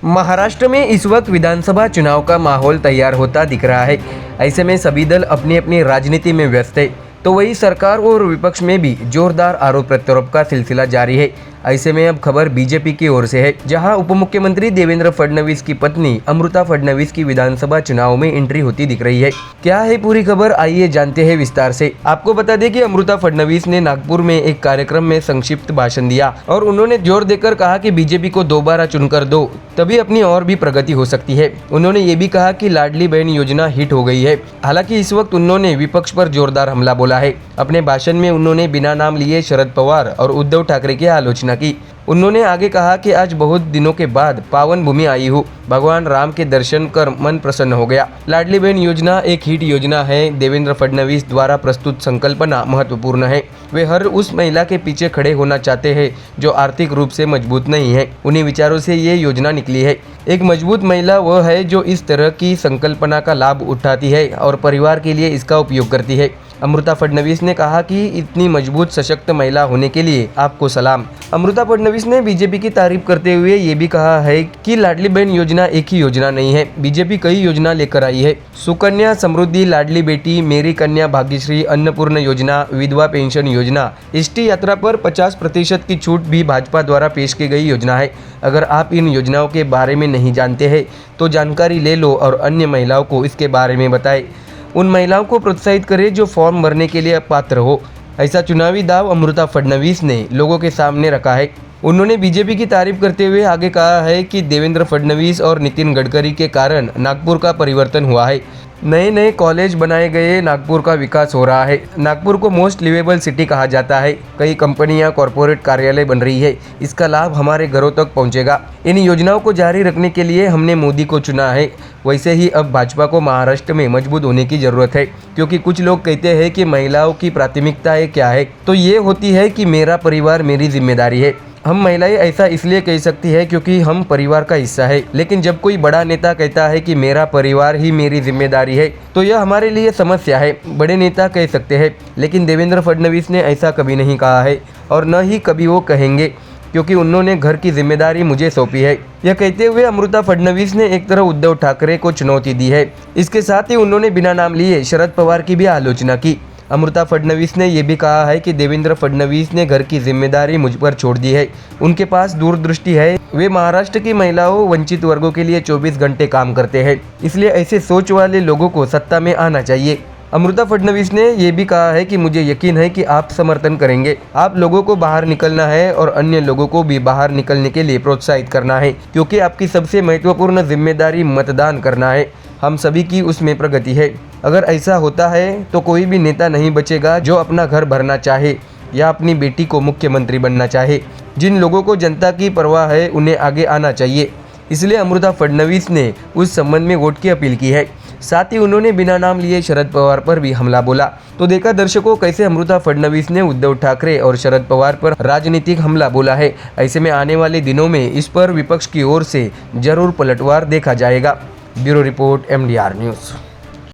महाराष्ट्र में इस वक्त विधानसभा चुनाव का माहौल तैयार होता दिख रहा है। ऐसे में सभी दल अपनी अपनी राजनीति में व्यस्त है, तो वही सरकार और विपक्ष में भी जोरदार आरोप प्रत्यारोप का सिलसिला जारी है। ऐसे में अब खबर बीजेपी की ओर से है, जहां उप मुख्यमंत्री देवेंद्र फडणवीस की पत्नी अमृता फडणवीस की विधानसभा चुनाव में एंट्री होती दिख रही है। क्या है पूरी खबर, आइए जानते हैं विस्तार से। आपको बता दें कि अमृता फडणवीस ने नागपुर में एक कार्यक्रम में संक्षिप्त भाषण दिया और उन्होंने जोर देकर कहा कि बीजेपी को दोबारा चुनकर दो, तभी अपनी और भी प्रगति हो सकती है। उन्होंने ये भी कहा कि लाडली बहन योजना हिट हो गई है। हालांकि इस वक्त उन्होंने विपक्ष पर जोरदार हमला बोला है। अपने भाषण में उन्होंने बिना नाम लिए शरद पवार और उद्धव ठाकरे की आलोचना की। उन्होंने आगे कहा कि आज बहुत दिनों के बाद पावन भूमि आई हूँ, भगवान राम के दर्शन कर मन प्रसन्न हो गया। लाडली बहन योजना एक हिट योजना है। देवेंद्र फडणवीस द्वारा प्रस्तुत संकल्पना महत्वपूर्ण है। वे हर उस महिला के पीछे खड़े होना चाहते हैं जो आर्थिक रूप से मजबूत नहीं है। उन्हीं विचारों से ये योजना निकली है। एक मजबूत महिला वह है जो इस तरह की संकल्पना का लाभ उठाती है और परिवार के लिए इसका उपयोग करती है। अमृता फडणवीस ने कहा कि इतनी मजबूत सशक्त महिला होने के लिए आपको सलाम। अमृता फडणवीस ने बीजेपी की तारीफ करते हुए ये भी कहा है कि लाडली बहन योजना एक ही योजना नहीं है, बीजेपी कई योजना लेकर आई है। सुकन्या समृद्धि, लाडली बेटी, मेरी कन्या भाग्यश्री, अन्नपूर्ण योजना, विधवा पेंशन योजना, एसटी यात्रा पर 50% की छूट भी भाजपा द्वारा पेश की गई योजना है। अगर आप इन योजनाओं के बारे में नहीं जानते हैं तो जानकारी ले लो और अन्य महिलाओं को इसके बारे में बताएं। उन महिलाओं को प्रोत्साहित करें जो फॉर्म भरने के लिए पात्र हो। ऐसा चुनावी दाव अमृता फडणवीस ने लोगों के सामने रखा है। उन्होंने बीजेपी की तारीफ करते हुए आगे कहा है कि देवेंद्र फडणवीस और नितिन गडकरी के कारण नागपुर का परिवर्तन हुआ है। नए नए कॉलेज बनाए गए, नागपुर का विकास हो रहा है। नागपुर को मोस्ट लिवेबल सिटी कहा जाता है। कई कंपनियां, कॉरपोरेट कार्यालय बन रही है। इसका लाभ हमारे घरों तक पहुंचेगा। इन योजनाओं को जारी रखने के लिए हमने मोदी को चुना है। वैसे ही अब भाजपा को महाराष्ट्र में मजबूत होने की जरूरत है, क्योंकि कुछ लोग कहते हैं कि महिलाओं की प्राथमिकताएं क्या है, तो ये होती है कि मेरा परिवार मेरी जिम्मेदारी है। हम महिलाएं ऐसा इसलिए कह सकती है क्योंकि हम परिवार का हिस्सा है। लेकिन जब कोई बड़ा नेता कहता है कि मेरा परिवार ही मेरी जिम्मेदारी है, तो यह हमारे लिए समस्या है। बड़े नेता कह सकते हैं, लेकिन देवेंद्र फडणवीस ने ऐसा कभी नहीं कहा है और न ही कभी वो कहेंगे, क्योंकि उन्होंने घर की जिम्मेदारी मुझे सौंपी है। यह कहते हुए अमृता फडणवीस ने एक तरह उद्धव ठाकरे को चुनौती दी है। इसके साथ ही उन्होंने बिना नाम लिए शरद पवार की भी आलोचना की। अमृता फडणवीस ने यह भी कहा है कि देवेंद्र फडणवीस ने घर की जिम्मेदारी मुझ पर छोड़ दी है। उनके पास दूरदृष्टि है। वे महाराष्ट्र की महिलाओं, वंचित वर्गों के लिए 24 घंटे काम करते हैं। इसलिए ऐसे सोच वाले लोगों को सत्ता में आना चाहिए। अमृता फडणवीस ने यह भी कहा है कि मुझे यकीन है कि आप समर्थन करेंगे। आप लोगों को बाहर निकलना है और अन्य लोगों को भी बाहर निकलने के लिए प्रोत्साहित करना है, क्योंकि आपकी सबसे महत्वपूर्ण जिम्मेदारी मतदान करना है। हम सभी की उसमें प्रगति है। अगर ऐसा होता है तो कोई भी नेता नहीं बचेगा जो अपना घर भरना चाहे या अपनी बेटी को मुख्यमंत्री बनना चाहे। जिन लोगों को जनता की परवाह है उन्हें आगे आना चाहिए। इसलिए अमृता फडणवीस ने उस संबंध में वोट की अपील की है। साथ ही उन्होंने बिना नाम लिए शरद पवार पर भी हमला बोला। तो देखा दर्शकों, कैसे अमृता फडणवीस ने उद्धव ठाकरे और शरद पवार पर राजनीतिक हमला बोला है। ऐसे में आने वाले दिनों में इस पर विपक्ष की ओर से जरूर पलटवार देखा जाएगा। Bureau report, MDR news.